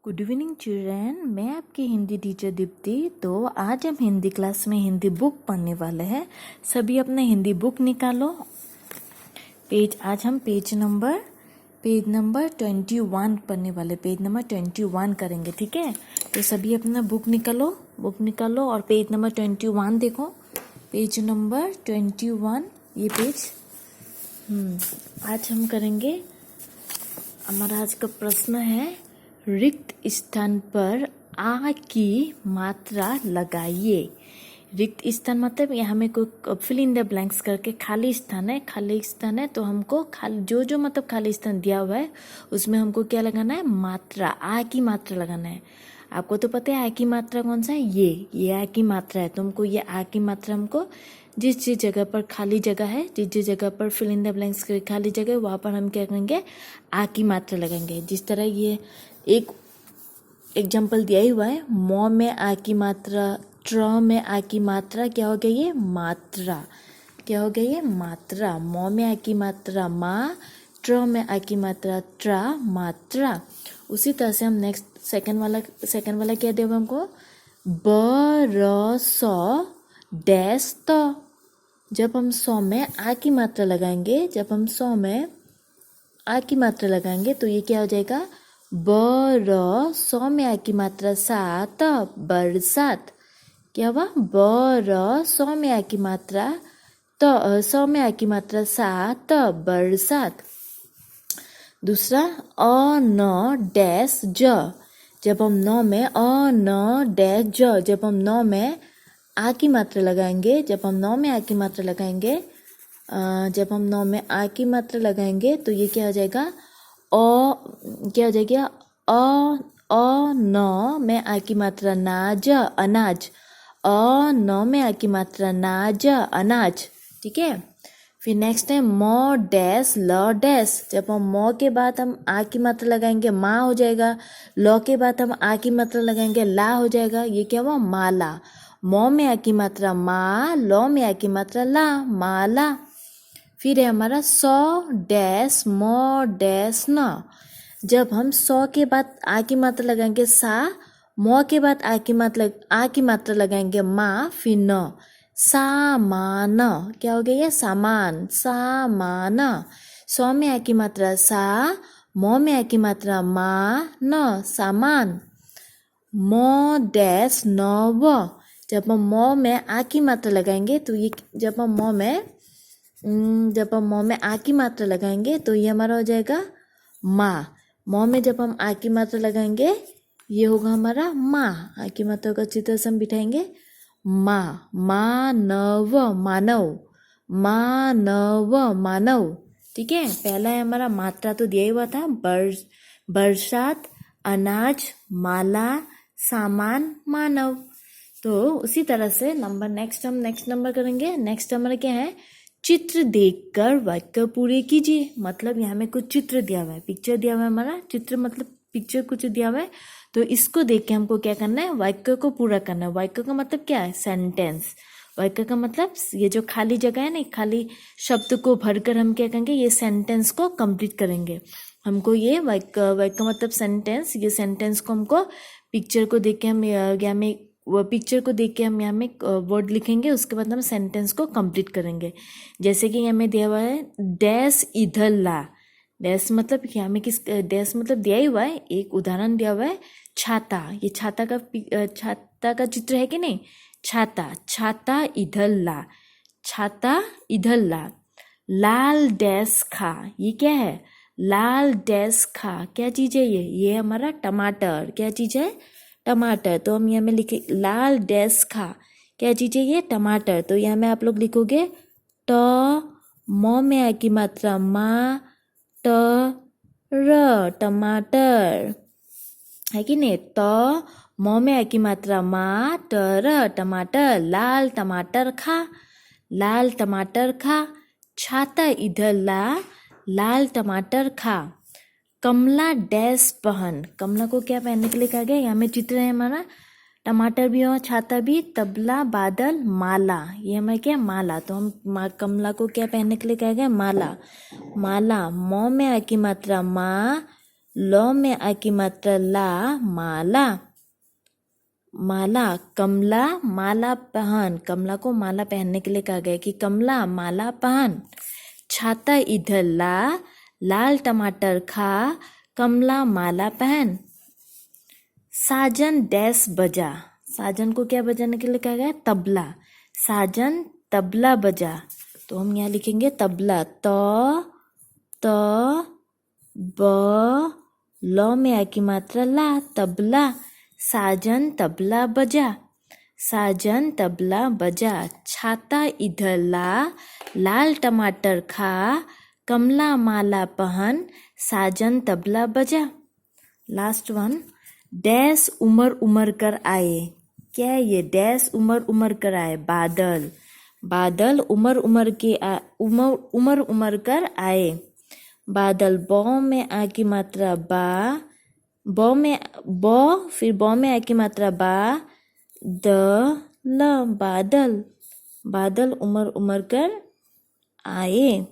Good evening children, मैं आपकी Hindi teacher Deepti. तो आज हम हिंदी क्लास में हिंदी बुक पढ़ने वाले हैं। सभी अपने हिंदी बुक निकालो। आज हम पेज नंबर 21 पढ़ने वाले, पेज नंबर 21 करेंगे, ठीक है। तो सभी अपना बुक निकालो और पेज नंबर 21 देखो। पेज नंबर 21 ये पेज। आज हम करेंगे, हमारा आज का प्रश्न है, रिक्त स्थान पर आ की मात्रा लगाइए। रिक्त स्थान मतलब यहाँ में कोई फिल इन द ब्लैंक्स करके खाली स्थान है, तो हमको जो मतलब खाली स्थान दिया हुआ है उसमें हमको क्या लगाना है, मात्रा, आ की मात्रा लगाना है। आपको तो पता है आ की मात्रा कौन सा है, ये आ की मात्रा है। तो हमको ये आ की मात्रा हमको जिस जगह पर खाली जगह है, जिस जगह पर फिल इन द ब्लैंक्स खाली जगह है, वहाँ पर हम क्या करेंगे, आ की मात्रा लगाएंगे। जिस तरह ये एक एग्जाम्पल दिया ही हुआ है, मौ में आ की मात्रा, ट्र में आ की मात्रा, क्या हो गया ये, मात्रा। क्या हो गया ये, मात्रा। मौ में आ की मात्रा माँ, ट्र में आ की मात्रा ट्रा, मात्रा। उसी तरह से हम नेक्स्ट सेकंड वाला क्या दिया हुआ हमको, ब र सौ डैश त। जब हम 100 में आ की मात्रा लगाएंगे, तो ये क्या हो जाएगा, ब र 100 में आ की मात्रा सात, बरसात। क्या हुआ, ब र 100 में आ की मात्रा 100 में आ की मात्रा सात, बरसात। दूसरा, अ न डैश ज। जब हम 9 में अ न डैश ज, जब हम 9 में आ की मात्रा लगाएंगे, जब हम 9 में आ की मात्रा लगाएंगे, तो ये क्या हो जाएगा, क्या हो जाएगा, अ न में आ की मात्रा नाज, अनाज। अ न में आ की मात्रा नाज, अनाज, ठीक है। फिर नेक्स्ट है मौ डैश ल डैश। जब हम मौ के बाद हम आ की मात्रा लगाएंगे, माँ हो जाएगा। ल के बाद हम आ की मात्रा लगाएंगे, ला हो जाएगा। ये क्या हुआ, माला। मौ में आ की मात्रा माँ, ल में आ की मात्रा ला, माला। फिर है हमारा 100 डैश मौ डैश न। जब हम 100 के बाद आ की मात्रा लगाएंगे सा, मौ के बाद आ की मात्रा लगाएंगे माँ, फिर न, सामान। क्या हो गया ये, सामान, सामान। 100 में आ की मात्रा सा, मौ में आ की मात्रा माँ, न, सामान। मौ डैश नव। जब हम मौ में आ की मात्रा लगाएंगे, तो ये जब हम मौ में आ की मात्रा लगाएंगे, तो ये हमारा हो जाएगा माँ। मौ में जब हम आ की मात्रा लगाएंगे, ये होगा हमारा माँ। आ की मात्रा का चित्र से हम बिठाएंगे, माँ, मानव, मानव, मानव, मानव, ठीक है। पहला है हमारा मात्रा तो दिया हुआ था, बरसात, अनाज, माला, सामान, मानव। तो उसी तरह से नेक्स्ट नंबर करेंगे। नेक्स्ट हमारा क्या है, चित्र देखकर वाक्य पूरे कीजिए। मतलब यहाँ में कुछ चित्र दिया हुआ है, पिक्चर दिया हुआ है, हमारा चित्र मतलब पिक्चर कुछ दिया हुआ है, तो इसको देख के हमको क्या करना है, वाक्य को पूरा करना है। वाक्य का मतलब क्या है, सेंटेंस। वाक्य का मतलब ये जो खाली जगह है ना, खाली शब्द को भरकर हम क्या करेंगे, ये सेंटेंस को कंप्लीट करेंगे। हमको ये वाक्य मतलब सेंटेंस, ये सेंटेंस को हमको पिक्चर को देख के हम यहाँ में यहाँ में वर्ड लिखेंगे, उसके बाद हम सेंटेंस को कंप्लीट करेंगे। जैसे कि यहाँ में दिया हुआ है, डैश इधर ला। डैश मतलब यहाँ में डैश मतलब दिया ही हुआ है, एक उदाहरण दिया हुआ है, छाता। ये छाता का चित्र है कि नहीं, छाता इधर ला, छाता इधर ला। लाल डैश खा, ये क्या है, लाल डैश खा, क्या चीज है ये हमारा टमाटर। क्या चीज है, टमाटर। तो हम यहाँ में लिखे लाल डैश खा, क्या चीज है ये, टमाटर। तो यहाँ में आप लोग लिखोगे ट, मौ में आ की मात्रा मा, ट र, टमाटर, है कि नहीं। त मौ में आ की मात्रा मा, ट र, टमाटर। लाल टमाटर खा, लाल टमाटर खा। छाता इधर ला, लाल टमाटर खा। कमला डैश पहन, कमला को क्या पहनने के लिए कहा गया, यहाँ में चित्र है हमारा, टमाटर भी और छाता भी, तबला, बादल, माला। ये हमारा क्या, माला। तो हम कमला को क्या पहनने के लिए कहा गया, माला, माला। मौ में आ की मात्रा माँ, ल में आ की मात्रा ला, माला, माला, कमला माला पहन, कमला को माला पहनने के लिए कहा गया कि कमला माला पहन। छाता इधर ला, लाल टमाटर खा, कमला माला पहन। साजन डैश बजा, साजन को क्या बजाने के लिए कहा गया? तबला, साजन तबला बजा। तो हम यहाँ लिखेंगे तबला, त ब ल में आ की मात्रा ला, तबला, साजन तबला बजा, साजन तबला बजा। छाता इधर ला, लाल टमाटर खा, कमला माला पहन, साजन तबला बजा। लास्ट वन, डैश उमर उमर कर आए, क्या है ये? डैश उमर उमर कर आए, बादल, बादल उमर उमर के उमर उमर कर आए। बादल, ब में आ की मात्रा बा, ब में ब, फिर ब में आ की मात्रा बा, द ल, बादल, बादल उमर उमर कर आए।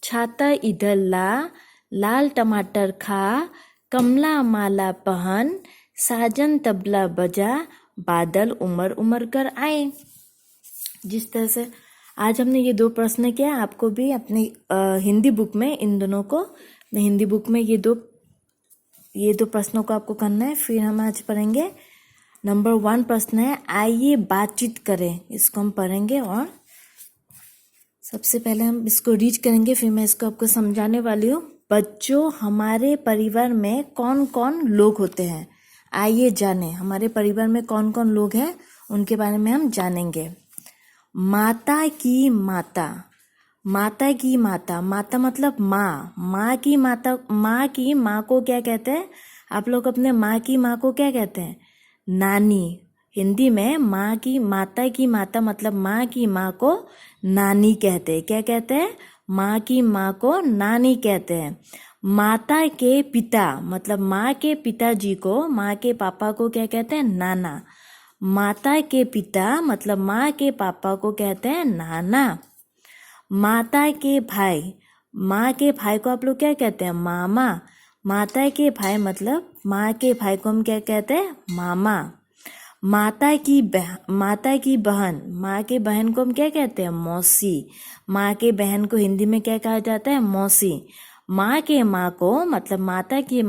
छाता इधर ला, लाल टमाटर खा, कमला माला पहन, साजन तबला बजा, बादल उमर उमर कर आए। जिस तरह से आज हमने ये 2 प्रश्न किया, आपको भी अपनी हिंदी बुक में इन दोनों को, हिंदी बुक में ये दो प्रश्नों को आपको करना है। फिर हम आज पढ़ेंगे नंबर 1 प्रश्न है, आइए बातचीत करें, इसको हम पढ़ेंगे। और सबसे पहले हम इसको रीड करेंगे, फिर मैं इसको आपको समझाने वाली हूँ। बच्चों, हमारे परिवार में कौन कौन लोग होते हैं? आइए जाने, हमारे परिवार में कौन कौन लोग हैं उनके बारे में हम जानेंगे। माता की माता, माता की माता, माता मतलब माँ, माँ की माता, माँ की माँ को क्या कहते हैं? आप लोग अपने माँ की माँ को क्या कहते हैं? नानी। हिंदी में माँ की, माता की माता मतलब माँ की माँ को नानी कहते हैं। क्या कहते हैं? माँ की माँ को नानी कहते हैं। माता के पिता मतलब माँ के पिताजी को, माँ के पापा को क्या कहते हैं? नाना। माता के पिता मतलब माँ के पापा को कहते हैं नाना। माता के भाई, माँ के भाई को आप लोग क्या कहते हैं? मामा। माता के भाई मतलब माँ के भाई को हम क्या कहते हैं? मामा। माता की बहन, माँ के बहन को हम क्या कहते हैं? मौसी। माँ के बहन को हिंदी में क्या कहा जाता है? मौसी। माँ के माँ को मतलब माता की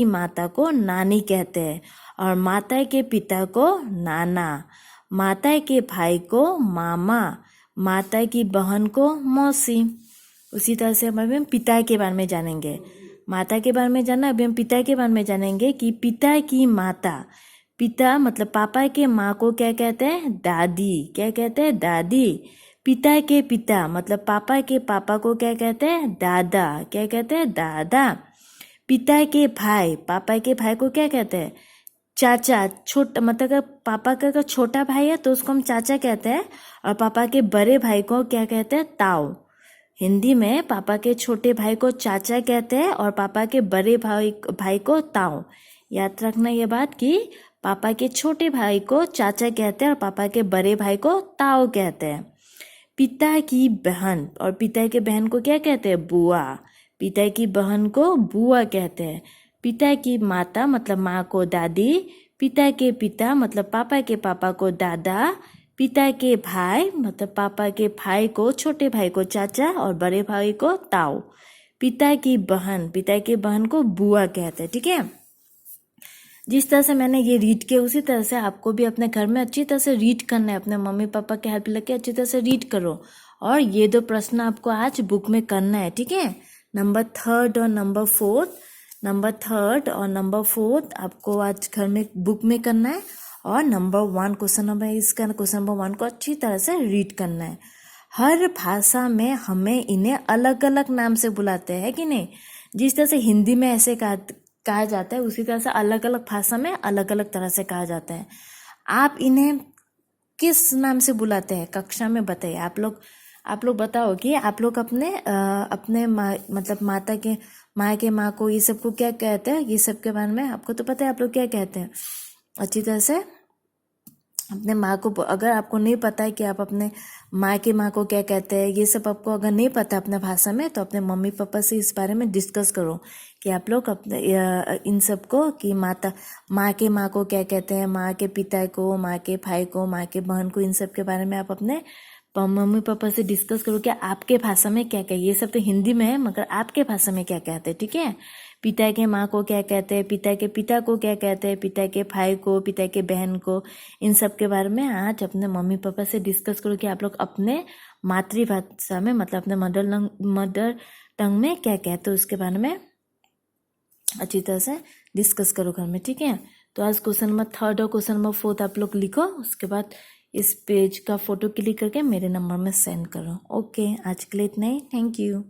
माता को नानी कहते हैं, और माता के पिता को नाना। माता के भाई को मामा, माता की बहन को मौसी। उसी तरह से हम पिता के बारे में जानेंगे। माता के बारे में जाना, अभी हम पिता के बारे में जानेंगे कि पिता की माता, पिता मतलब पापा के माँ को क्या कहते हैं? दादी। क्या कहते हैं? दादी। पिता के पिता मतलब पापा के पापा को क्या कहते हैं? दादा। क्या कहते हैं? दादा। पिता के भाई, पापा के भाई को क्या कहते हैं? चाचा। छोटा मतलब अगर पापा का छोटा भाई है तो उसको हम चाचा कहते हैं, और पापा के बड़े भाई को क्या कहते हैं? ताऊ। हिंदी में पापा के छोटे भाई को चाचा कहते हैं और पापा के बड़े भाई को ताऊ। याद रखना ये बात कि पापा के छोटे भाई को चाचा कहते हैं और पापा के बड़े भाई को ताऊ कहते हैं। पिता की बहन, और पिता के बहन को क्या कहते हैं? बुआ। पिता की बहन को बुआ कहते हैं। पिता की माता मतलब माँ को दादी। पिता के पिता मतलब पापा के पापा को दादा। पिता के भाई मतलब पापा के भाई को, छोटे भाई को चाचा, और बड़े भाई को ताऊ। पिता की बहन को बुआ कहते हैं। ठीक है, जिस तरह से मैंने ये रीड किया उसी तरह से आपको भी अपने घर में अच्छी तरह से रीड करना है। अपने मम्मी पापा के हेल्प लेके अच्छी तरह से रीड करो, और ये 2 प्रश्न आपको आज बुक में करना है। ठीक है, नंबर 3 और नंबर 4 आपको आज घर में बुक में करना है, और नंबर 1 क्वेश्चन नंबर 1 को अच्छी तरह से रीड करना है। हर भाषा में हमें इन्हें अलग अलग नाम से बुलाते हैं कि नहीं? जिस तरह से हिंदी में ऐसे कहा जाता है, उसी तरह से अलग अलग भाषा में अलग अलग तरह से कहा जाता है। आप इन्हें किस नाम से बुलाते हैं? कक्षा में बताइए। आप लोग बताओ कि आप लोग अपने मतलब माँ के माँ को ये सबको क्या कहते हैं? ये सब के बारे में आपको तो पता है, आप लोग क्या कहते हैं? अच्छी तरह से अपने माँ को, अगर आपको नहीं पता है कि आप अपने माँ की माँ को क्या कहते हैं, ये सब आपको अगर नहीं पता अपने भाषा में, तो अपने मम्मी पापा से इस बारे में डिस्कस करो कि आप लोग अपने इन सब को कि माँ के माँ को क्या कहते हैं, माँ के पिता को, माँ के भाई को, माँ के बहन को, इन सब के बारे में आप अपने मम्मी पापा से डिस्कस करो कि आपके भाषा में क्या क्या, ये सब तो हिंदी में है मगर आपके भाषा में क्या कहते हैं, ठीक है। पिता के माँ को क्या कहते हैं, पिता के पिता को क्या कहते हैं, पिता के भाई को, पिता के बहन को, इन सब के बारे में आज अपने मम्मी पापा से डिस्कस करो कि आप लोग अपने मातृभाषा में, मतलब अपने मदर टंग में क्या कहते हो, उसके बारे में अच्छी तरह से डिस्कस करो घर में, ठीक है। तो आज क्वेश्चन नंबर 3 और क्वेश्चन नंबर 4 आप लोग लिखो, उसके बाद इस पेज का फोटो क्लिक करके मेरे नंबर में सेंड करो। ओके, आज के लिए इतना ही। Thank you.